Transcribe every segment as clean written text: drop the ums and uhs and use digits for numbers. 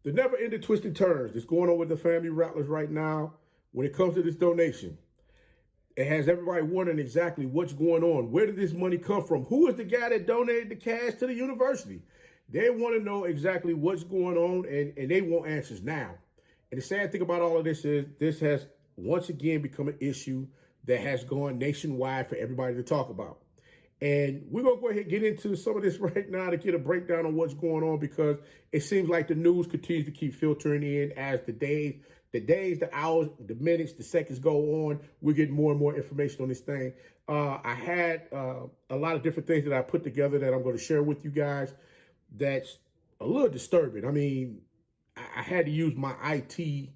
The never-ending twisting turns that's going on with the FAMU Rattlers right now when it comes to this donation. It has everybody wondering exactly what's going on. Where did this money come from? Who is the guy that donated the cash to the university? They want to know exactly what's going on, and they want answers now. And the sad thing about all of this is this has once again become an issue that has gone nationwide for everybody to talk about. And we're going to go ahead and get into some of this right now to get a breakdown on what's going on, because it seems like the news continues to keep filtering in as the days, the hours, the minutes, the seconds go on. We're getting more and more information on this thing. I had a lot of different things that I put together that I'm going to share with you guys that's a little disturbing. I mean, I had to use my IT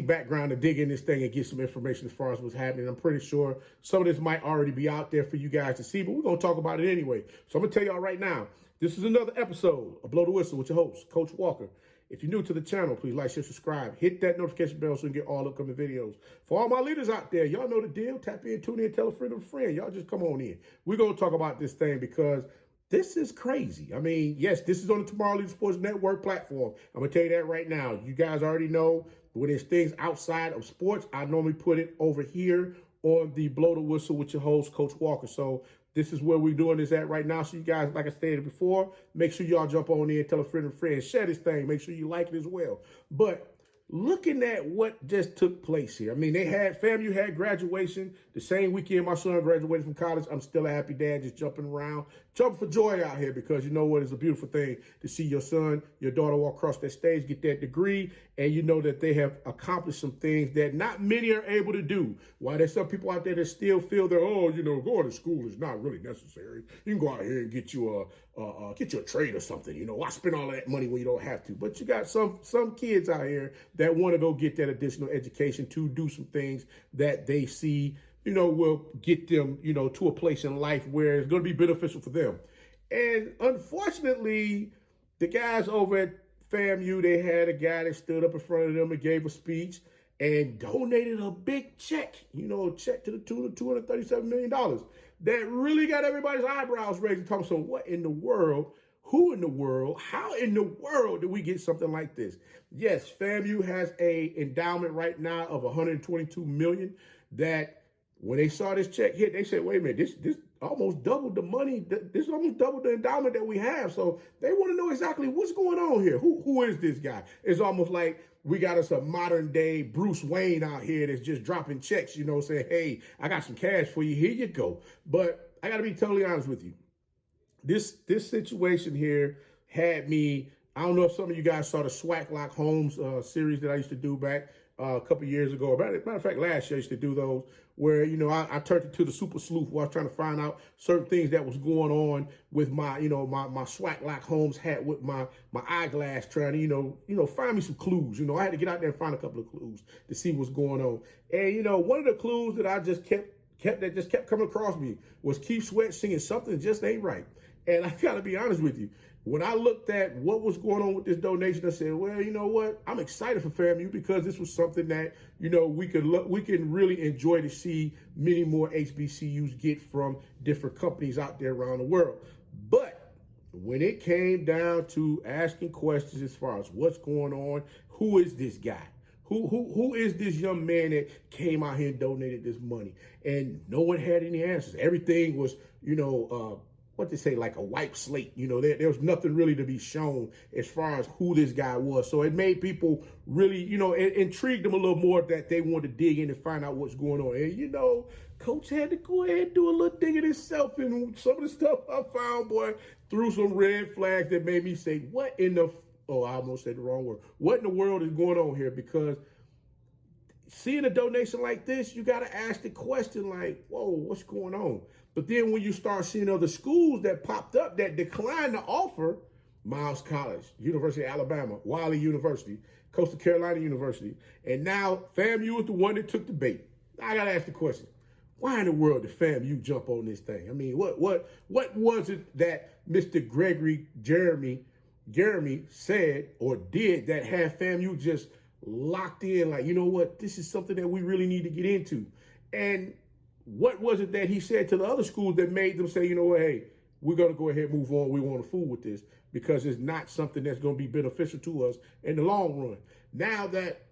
background to dig in this thing and get some information as far as what's happening. I'm pretty sure some of this might already be out there for you guys to see, but we're going to talk about it anyway. So I'm going to tell y'all right now, this is another episode of Blow the Whistle with your host, Coach Walker. If you're new to the channel, please like, share, subscribe. Hit that notification bell so you can get all upcoming videos. For all my leaders out there, y'all know the deal. Tap in, tune in, tell a friend of a friend. Y'all just come on in. We're going to talk about this thing because this is crazy. I mean, yes, this is on the Tomorrow Leader Sports Network platform. I'm going to tell you that right now. You guys already know when there's things outside of sports, I normally put it over here on the Blow the Whistle with your host, Coach Walker. So this is where we're doing this at right now. So you guys, like I stated before, make sure y'all jump on in, tell a friend and friend, share this thing. Make sure you like it as well. But looking at what just took place here, I mean, FAMU had graduation the same weekend my son graduated from college. I'm still a happy dad, just jumping around, jumping for joy out here, because you know what, it's a beautiful thing to see your son, your daughter walk across that stage, get that degree, and you know that they have accomplished some things that not many are able to do. While there's some people out there that still feel that, oh, you know, going to school is not really necessary. You can go out here and get you a trade or something. You know, why spend all that money when you don't have to? But you got some kids out here that want to go get that additional education to do some things that they see, you know, will get them, you know, to a place in life where it's going to be beneficial for them. And unfortunately, the guys over at FAMU, they had a guy that stood up in front of them and gave a speech and donated a big check, you know, a check to the tune of $237 million. That really got everybody's eyebrows raised, talking about what in the world, who in the world, how in the world do we get something like this? Yes, FAMU has a endowment right now of $122 million that when they saw this check hit, they said, wait a minute, this almost doubled the money. This almost doubled the endowment that we have. So they want to know exactly what's going on here. Who is this guy? It's almost like we got us a modern day Bruce Wayne out here that's just dropping checks, you know, saying, hey, I got some cash for you. Here you go. But I got to be totally honest with you. This situation here had me, I don't know if some of you guys saw the Swacklock Homes series that I used to do back a couple years ago. Matter of fact, last year I used to do those where, you know, I turned it to the super sleuth where I was trying to find out certain things that was going on with my, you know, my Swacklock Homes hat with my eyeglass, trying to, you know, find me some clues. You know, I had to get out there and find a couple of clues to see what's going on. And, you know, one of the clues that I just kept coming across me was Keith Sweat singing Something Just Ain't Right. And I gotta be honest with you, when I looked at what was going on with this donation, I said, well, you know what? I'm excited for FAMU because this was something that, you know, we can really enjoy to see many more HBCUs get from different companies out there around the world. But when it came down to asking questions as far as what's going on, who is this guy? Who is this young man that came out here and donated this money? And no one had any answers. Everything was, you know, what they say, like a wipe slate. You know, there was nothing really to be shown as far as who this guy was. So it made people really, you know, it intrigued them a little more that they wanted to dig in and find out what's going on. And, you know, Coach had to go ahead and do a little digging himself. And some of the stuff I found, boy, threw some red flags that made me say, what in the, oh, I almost said the wrong word. What in the world is going on here? Because seeing a donation like this, you got to ask the question like, whoa, what's going on? But then when you start seeing other schools that popped up that declined to offer, Miles College, University of Alabama, Wiley University, Coastal Carolina University, and now FAMU is the one that took the bait. I got to ask the question, why in the world did FAMU jump on this thing? I mean, what was it that Mr. Gregory Gerami said or did that had FAMU just locked in, like, you know what, this is something that we really need to get into? And what was it that he said to the other schools that made them say, you know what, hey, we're going to go ahead and move on. We want to fool with this. because it's not something that's going to be beneficial to us in the long run. Now that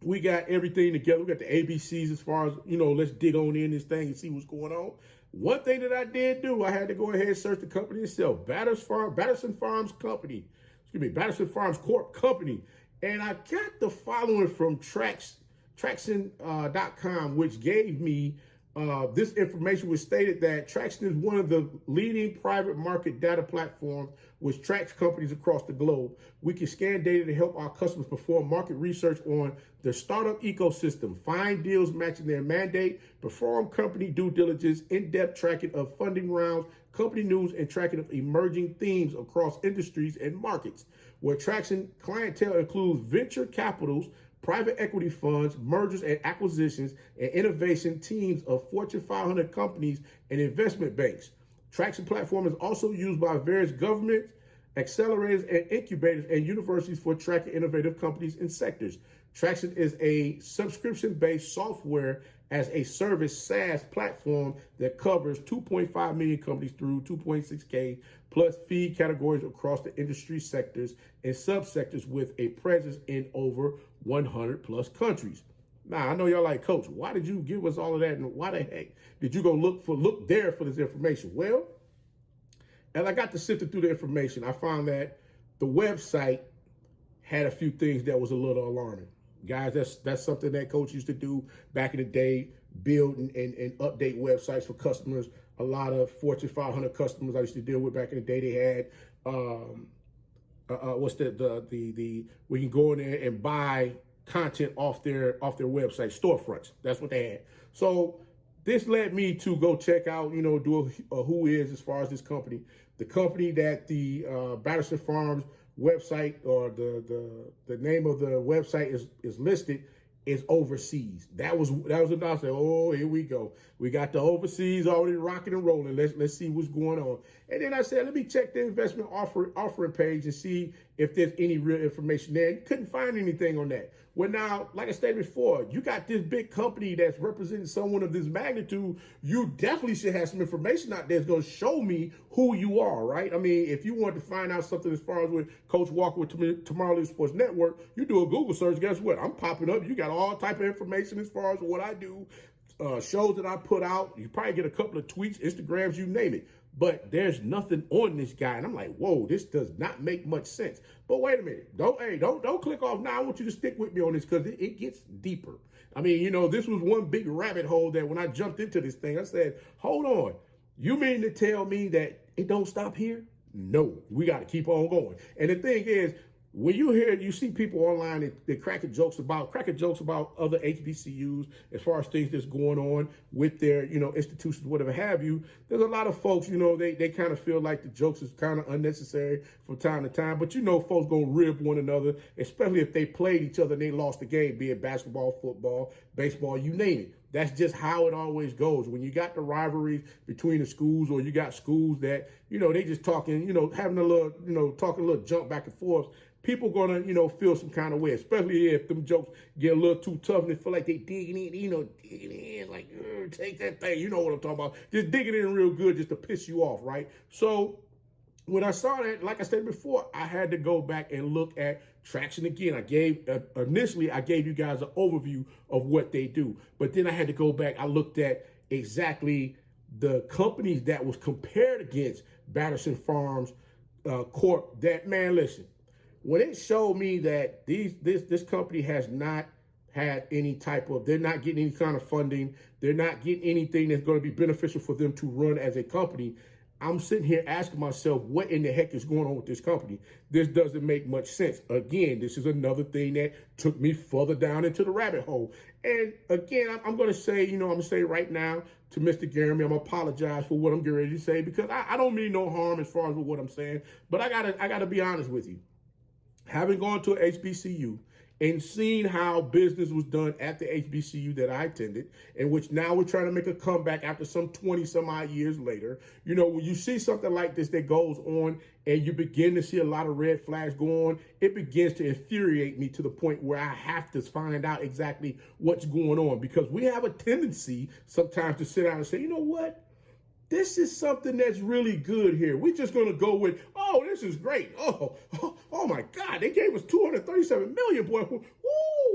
we got everything together, we got the ABCs as far as, let's dig on in this thing and see what's going on. One thing that I did do, I had to go ahead and search the company itself, Batterson Farms Company, Batterson Farms Corp Company. And I got the following from Trackx.com, which gave me this information, which stated that Trackx is one of the leading private market data platforms which tracks companies across the globe. We can scan data to help our customers perform market research on their startup ecosystem, find deals matching their mandate, perform company due diligence, in-depth tracking of funding rounds, company news, and tracking of emerging themes across industries and markets. Where Trackx clientele includes venture capitals, private equity funds, mergers and acquisitions, and innovation teams of Fortune 500 companies and investment banks. Trackx platform is also used by various governments, accelerators, and incubators and universities for tracking innovative companies and sectors. Trackx is a subscription-based software as a service SaaS platform that covers 2.5 million companies through 2.6K plus feed categories across the industry sectors and subsectors with a presence in over 100 plus countries. Now, I know y'all like, Coach, why did you give us all of that? And why the heck did you go look there for this information? Well, as I got to sifting through the information, I found that the website had a few things that was a little alarming. Guys, that's something that Coach used to do back in the day, build and update websites for customers. A lot of Fortune 500 customers I used to deal with back in the day, they had we can go in there and buy content off their website, storefronts. That's what they had. So this led me to go check out, do a who is as far as this company. The company that the Battersson Farms website, or the name of the website is listed, is overseas. That was enough. I said, oh, here we go. We got the overseas already rocking and rolling. Let's see what's going on. And then I said, let me check the investment offering page and see if there's any real information there. Couldn't find anything on that. Well, now, like I stated before, you got this big company that's representing someone of this magnitude. You definitely should have some information out there that's going to show me who you are, right? I mean, if you want to find out something as far as with Coach Walker with Tomorrow Live Sports Network, you do a Google search. Guess what? I'm popping up. You got all type of information as far as what I do, shows that I put out. You probably get a couple of tweets, Instagrams, you name it. But there's nothing on this guy. And I'm like, whoa, this does not make much sense. But wait a minute. Don't click off now. I want you to stick with me on this because it gets deeper. I mean, this was one big rabbit hole that when I jumped into this thing, I said, hold on. You mean to tell me that it don't stop here? No, we got to keep on going. And the thing is, when you see people online that crack jokes about other HBCUs as far as things that's going on with their, institutions, whatever have you, there's a lot of folks, they kind of feel like the jokes is kind of unnecessary from time to time. But folks gonna rib one another, especially if they played each other and they lost the game, be it basketball, football, baseball, you name it. That's just how it always goes. When you got the rivalries between the schools, or you got schools that, they just talking, having a little, talking a little junk back and forth, people gonna, feel some kind of way, especially if them jokes get a little too tough and they feel like they digging in, like, take that thing, you know what I'm talking about. Just digging in real good just to piss you off, right? So when I saw that, like I said before, I had to go back and look at Trackx again. Initially I gave you guys an overview of what they do, but then I had to go back. I looked at exactly the companies that was compared against Battersson Farms Corp. That, man, listen, when it showed me that this company has not had any type of, they're not getting any kind of funding, they're not getting anything that's going to be beneficial for them to run as a company, I'm sitting here asking myself, what in the heck is going on with this company? This doesn't make much sense. Again, this is another thing that took me further down into the rabbit hole. And again, I'm going to say, I'm going to say right now to Mr. Gerami, I'm going to apologize for what I'm getting ready to say, because I don't mean no harm as far as what I'm saying, but I gotta be honest with you. Having gone to an HBCU and seen how business was done at the HBCU that I attended, in which now we're trying to make a comeback after some 20 some odd years later, when you see something like this that goes on and you begin to see a lot of red flags go on, it begins to infuriate me to the point where I have to find out exactly what's going on, because we have a tendency sometimes to sit down and say, you know what? this is something that's really good here. We're just going to go with, oh, this is great. Oh my God, they gave us 237 million, boy. Woo,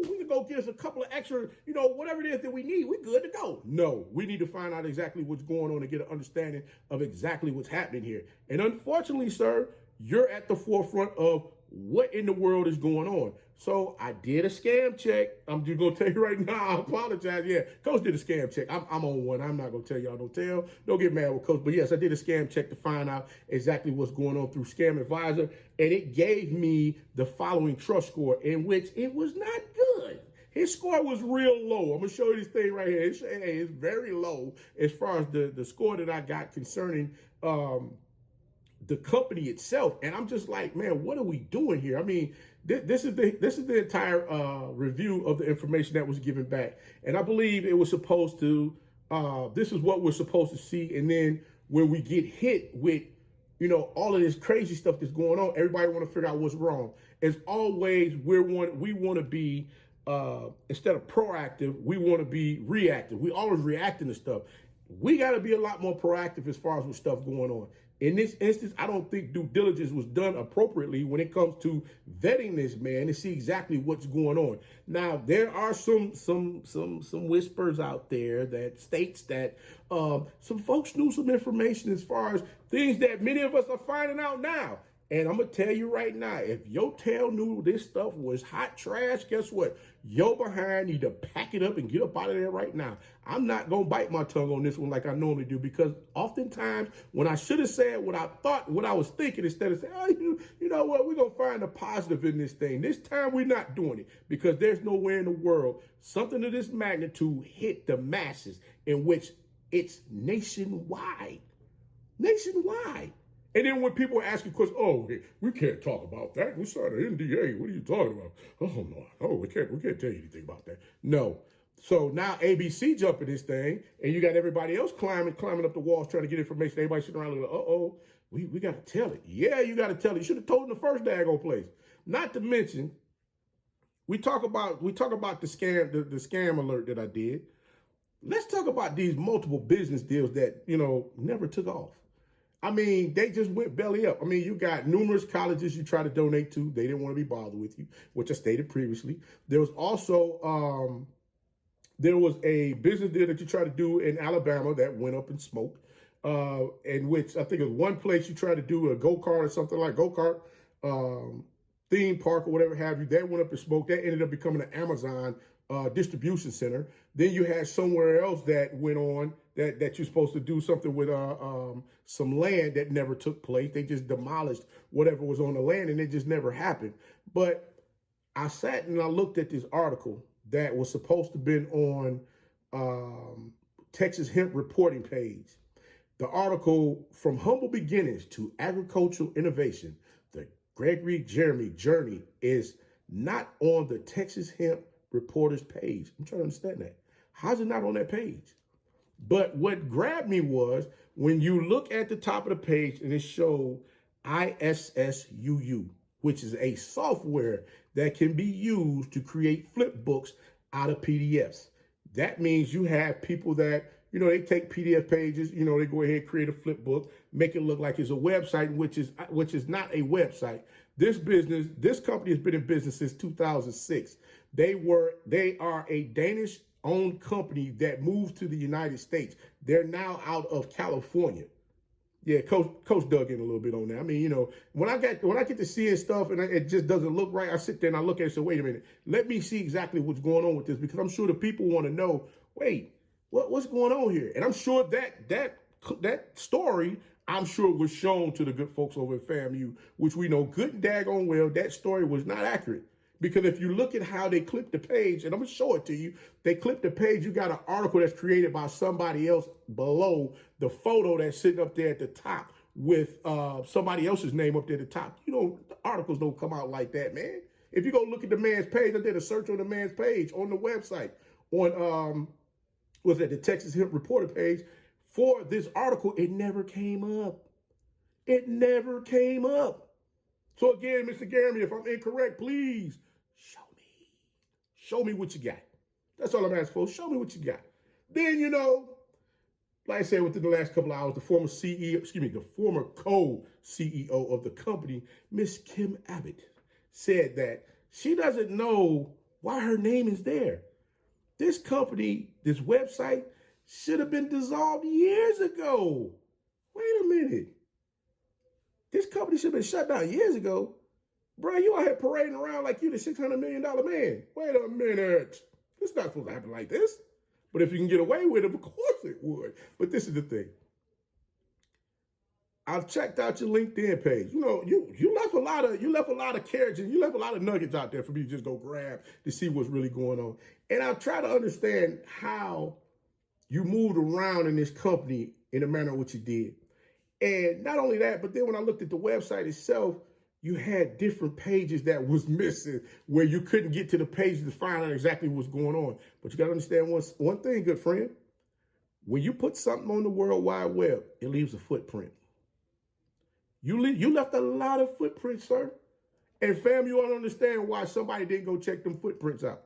we can go get us a couple of extra, whatever it is that we need. We're good to go. No, we need to find out exactly what's going on and get an understanding of exactly what's happening here. And unfortunately, sir, you're at the forefront of what in the world is going on. So I did a scam check. I'm just going to tell you right now, I apologize. Yeah, Coach did a scam check. I'm on one. I'm not going to tell y'all, don't get mad with Coach. But yes, I did a scam check to find out exactly what's going on through Scam Advisor. And it gave me the following trust score, in which it was not good. His score was real low. I'm going to show you this thing right here. It's very low as far as the score that I got concerning the company itself. And I'm just like, man, what are we doing here? I mean, this is the entire review of the information that was given back. And I believe it was supposed to, this is what we're supposed to see. And then when we get hit with, all of this crazy stuff that's going on, everybody want to figure out what's wrong. As always, we want to be, instead of proactive, we want to be reactive. We always reacting to stuff. We got to be a lot more proactive as far as with stuff going on. In this instance, I don't think due diligence was done appropriately when it comes to vetting this man to see exactly what's going on. Now, there are some whispers out there that states that some folks knew some information as far as things that many of us are finding out now. And I'm going to tell you right now, if your tail knew this stuff was hot trash, guess what? Your behind need to pack it up and get up out of there right now. I'm not going to bite my tongue on this one like I normally do, because oftentimes when I should have said what I thought, what I was thinking, instead of saying, oh, you know what, we're going to find a positive in this thing. This time we're not doing it, because there's nowhere in the world something of this magnitude hit the masses, in which it's nationwide. Nationwide. And then when people ask you questions, oh, we can't talk about that. We signed an NDA. What are you talking about? Oh, we can't tell you anything about that. No. So now ABC jumping this thing, and you got everybody else climbing up the walls trying to get information. Everybody sitting around like, we got to tell it. Yeah, you got to tell it. You should have told in the first daggone place. Not to mention, we talk about the scam alert that I did. Let's talk about these multiple business deals that, never took off. I mean, they just went belly up. I mean, you got numerous colleges you try to donate to. They didn't want to be bothered with you, which I stated previously. There was also, there was a business deal that you tried to do in Alabama that went up in smoke, in which I think it was one place you tried to do a go-kart or something like go-kart theme park or whatever have you. That went up in smoke. That ended up becoming an Amazon distribution center. Then you had somewhere else that went on that you're supposed to do something with some land that never took place. They just demolished whatever was on the land, and it just never happened. But I sat and I looked at this article that was supposed to have been on Texas Hemp reporting page. The article, From Humble Beginnings to Agricultural Innovation, the Gregory Gerami journey, is not on the Texas Hemp reporter's page. I'm trying to understand that. How's it not on that page? But what grabbed me was when you look at the top of the page and it showed ISSUU, which is a software that can be used to create flip books out of PDFs. That means you have people that, they take PDF pages, they go ahead and create a flip book, make it look like it's a website, which is not a website. This company has been in business since 2006. They are a Danish-owned company that moved to the United States. They're now out of California. Yeah, Coach dug in a little bit on that. I mean, when I get to seeing stuff and it just doesn't look right, I sit there and I look at it and say, wait a minute, let me see exactly what's going on with this, because I'm sure the people want to know, wait, what's going on here? And I'm sure that story, I'm sure was shown to the good folks over at FAMU, which we know good and daggone well that story was not accurate. Because if you look at how they clipped the page, and I'm going to show it to you, they clipped the page, you got an article that's created by somebody else below the photo that's sitting up there at the top with somebody else's name up there at the top. The articles don't come out like that, man. If you go look at the man's page, I did a search on the man's page on the website, on, the Texas Hemp Reporter page for this article, it never came up. It never came up. So again, Mr. Gerami, if I'm incorrect, please show me. Show me what you got. That's all I'm asking for. Show me what you got. Then, Like I said, within the last couple of hours, the former the former co-CEO of the company, Miss Kim Abbott, said that she doesn't know why her name is there. This company, this website, should have been dissolved years ago. Wait a minute. This company should have been shut down years ago. Bro, you out here parading around like you the $600 million man. Wait a minute. It's not supposed to happen like this. But if you can get away with it, of course it would. But this is the thing. I've checked out your LinkedIn page. You know, you left a lot of carrots and you left a lot of nuggets out there for me to just go grab to see what's really going on. And I'll try to understand how you moved around in this company in the manner in which you did. And not only that, but then when I looked at the website itself, you had different pages that was missing where you couldn't get to the page to find out exactly what's going on. But you got to understand one thing, good friend. When you put something on the World Wide Web, it leaves a footprint. You left a lot of footprints, sir. And fam, you don't understand why somebody didn't go check them footprints out.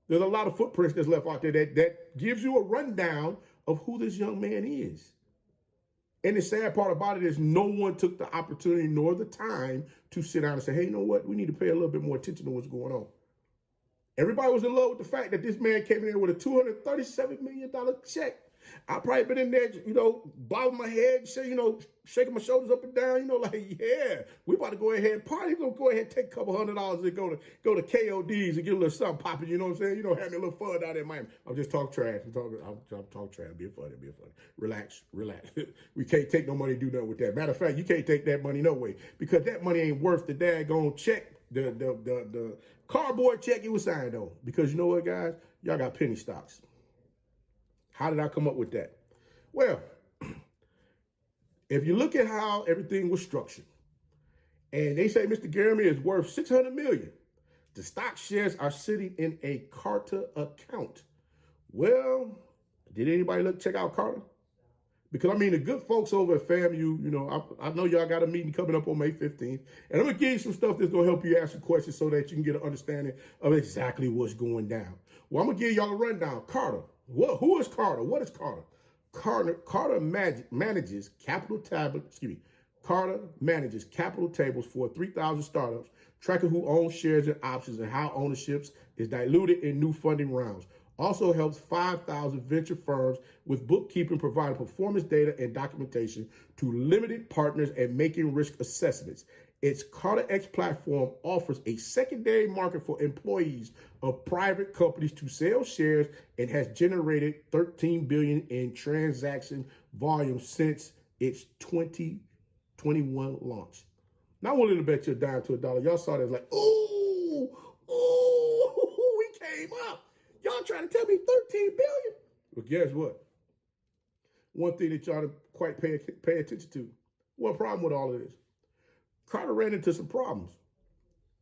There's a lot of footprints that's left out there that gives you a rundown of who this young man is. And the sad part about it is no one took the opportunity nor the time to sit down and say, hey, you know what? We need to pay a little bit more attention to what's going on. Everybody was in love with the fact that this man came in there with a $237 million check. I've probably been in there, bobbing my head, shaking my shoulders up and down, like, yeah, we about to go ahead and party. We're going to go ahead and take a couple $100s and go to KODs and get a little something popping, you know what I'm saying? Have me a little fun down there in Miami. I'm just talking trash. I'm talking trash. Being funny. Relax. We can't take no money to do nothing with that. Matter of fact, you can't take that money no way because that money ain't worth the daggone check, the cardboard check it was signed on. Because you know what, guys? Y'all got penny stocks. How did I come up with that? Well, if you look at how everything was structured, and they say Mr. Gerami is worth $600 million, the stock shares are sitting in a Carter account. Well, did anybody check out Carter? Because, the good folks over at FAMU, I know y'all got a meeting coming up on May 15th, and I'm going to give you some stuff that's going to help you ask some questions so that you can get an understanding of exactly what's going down. Well, I'm going to give y'all a rundown. Carter. Who is Carter? What is Carter? Carter manages capital tables for 3,000 startups, tracking who owns shares and options and how ownership is diluted in new funding rounds. Also helps 5,000 venture firms with bookkeeping, providing performance data and documentation to limited partners and making risk assessments. Its CarterX platform offers a secondary market for employees of private companies to sell shares and has generated $13 billion in transaction volume since its 2021 launch. Now, I'm willing to bet you a dime to a dollar. Y'all saw that like, ooh, we came up. Y'all trying to tell me $13 billion? Well, guess what? One thing that y'all don't quite pay attention to. What problem with all of this? Carter ran into some problems.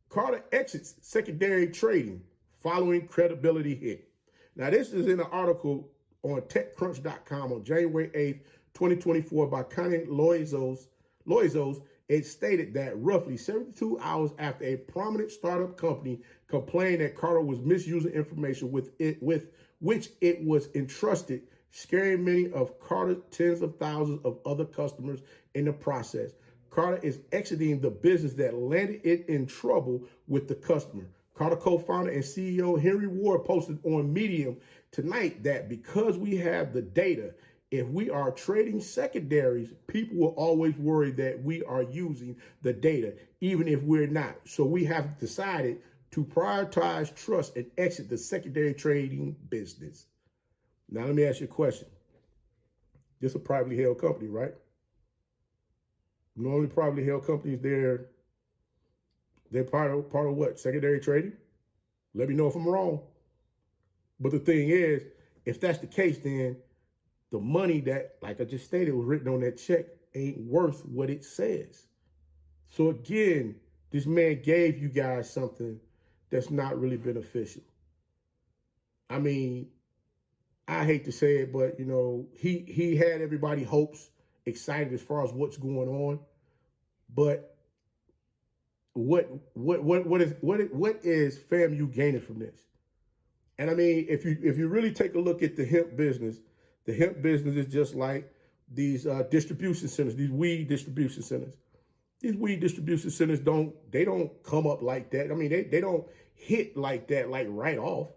Carter exits secondary trading following credibility hit. Now, this is in an article on TechCrunch.com on January 8th, 2024 by Conyers Loizos. It stated that roughly 72 hours after a prominent startup company complained that Carter was misusing information with which it was entrusted, scaring many of Carter's tens of thousands of other customers in the process. Carter is exiting the business that landed it in trouble with the customer. Carter co-founder and CEO Henry Ward posted on Medium tonight that because we have the data, if we are trading secondaries, people will always worry that we are using the data, even if we're not. So we have decided to prioritize trust and exit the secondary trading business. Now, let me ask you a question. This is a privately held company, right? Normally, privately held companies, they're part of what? Secondary trading? Let me know if I'm wrong. But the thing is, if that's the case, then the money that, like I just stated, was written on that check ain't worth what it says. So again, this man gave you guys something that's not really beneficial. I hate to say it, but he had everybody hopes, excited as far as what's going on, but what is FAMU gaining from this? And if you really take a look at the hemp business, The hemp business is just like these distribution centers, these weed distribution centers. These weed distribution centers don't come up like that. I mean, they don't hit like that, like right off.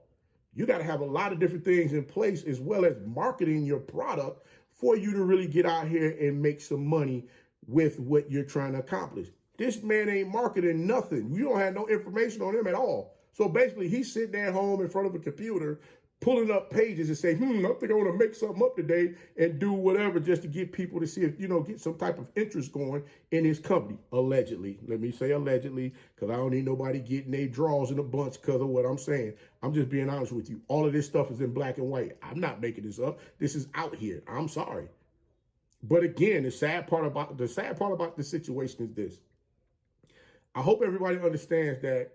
You got to have a lot of different things in place, as well as marketing your product for you to really get out here and make some money with what you're trying to accomplish. This man ain't marketing nothing. You don't have no information on him at all. So basically, he's sitting there at home in front of a computer, pulling up pages and say, I think I want to make something up today and do whatever just to get people to see if, get some type of interest going in his company. Allegedly. Let me say allegedly, because I don't need nobody getting their draws in a bunch because of what I'm saying. I'm just being honest with you. All of this stuff is in black and white. I'm not making this up. This is out here. I'm sorry. But again, the sad part about the situation is this. I hope everybody understands that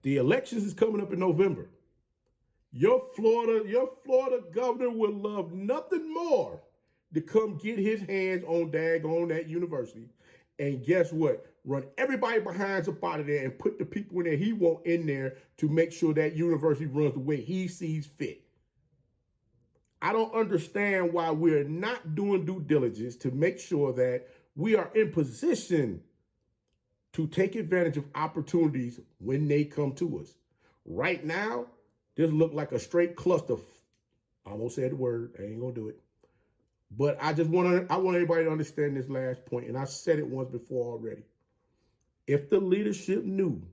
the elections is coming up in November. Your Florida governor would love nothing more to come get his hands on that university. And guess what? Run everybody behind up out of there and put the people in there he want in there to make sure that university runs the way he sees fit. I don't understand why we're not doing due diligence to make sure that we are in position to take advantage of opportunities when they come to us. Right now, this look like a straight cluster. I almost said the word. I ain't gonna do it. But I want everybody to understand this last point, and I said it once before already. If the leadership knew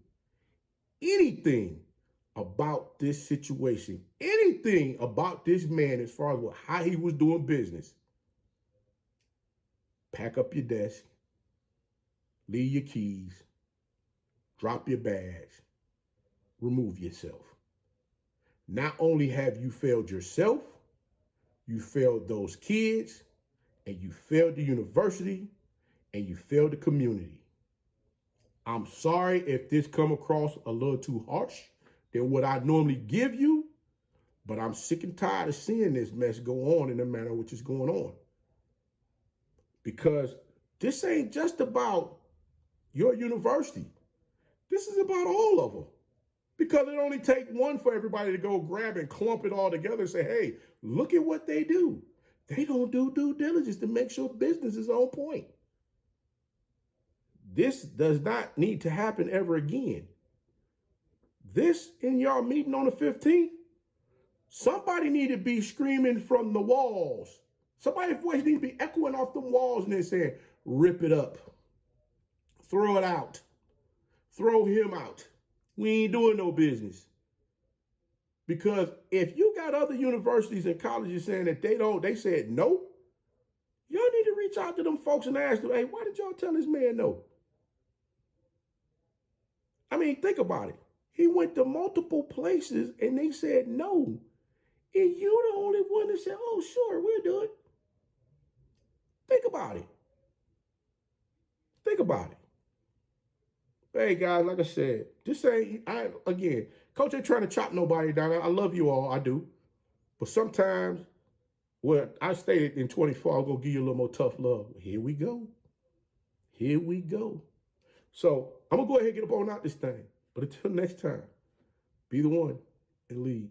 anything about this situation, anything about this man as far as how he was doing business, pack up your desk, leave your keys, drop your bags, remove yourself. Not only have you failed yourself, you failed those kids, and you failed the university, and you failed the community. I'm sorry if this come across a little too harsh than what I normally give you, but I'm sick and tired of seeing this mess go on in the manner which is going on. Because this ain't just about your university. This is about all of them. Because it only takes one for everybody to go grab and clump it all together and say, hey, look at what they do. They don't do due diligence to make sure business is on point. This does not need to happen ever again. This in y'all meeting on the 15th, somebody need to be screaming from the walls. Somebody's voice need to be echoing off the walls and they're saying, rip it up. Throw it out. Throw him out. We ain't doing no business. Because if you got other universities and colleges saying that they said no, y'all need to reach out to them folks and ask them, hey, why did y'all tell this man no? I mean, think about it. He went to multiple places and they said no. And you the only one that said, oh, sure, we'll do it. Think about it. Think about it. Hey, guys, like I said, just say, again, Coach ain't trying to chop nobody down. I love you all. I do. But sometimes, what I stated in 24, I'm going to give you a little more tough love. Here we go. Here we go. So I'm going to go ahead and get up on out this thing. But until next time, be the one and lead.